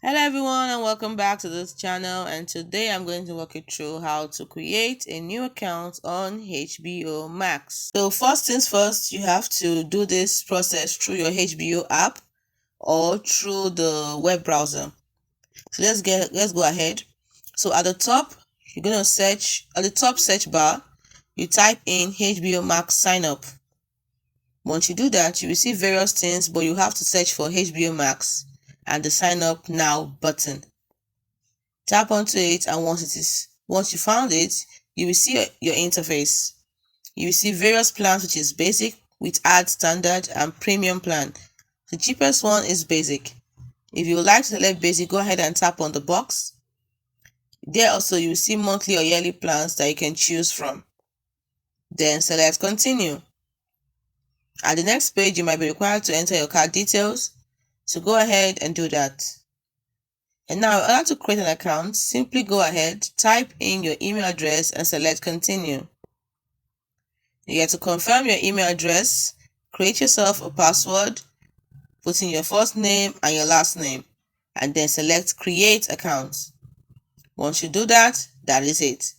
Hello everyone and welcome back to this channel, and today I'm going to walk you through how to create a new account on HBO Max. So first things first, you have to do this process through your HBO app or through the web browser. So let's go ahead. So at the top, you're going to search at the top search bar, you type in HBO Max sign up. Once you do that, you will see various things, but you have to search for HBO Max and the sign up now button. Tap onto it, and once you found it, you will see your interface. You will see various plans, which is basic with add standard and premium plan. The cheapest one is basic. If you would like to select basic, go ahead and tap on the box. There also you will see monthly or yearly plans that you can choose from. Then select continue. At the next page, you might be required to enter your card details, so go ahead and do that. And now, in order to create an account, simply go ahead, type in your email address and select continue. You get to confirm your email address, create yourself a password, put in your first name and your last name, and then select create account. Once you do that, that is it.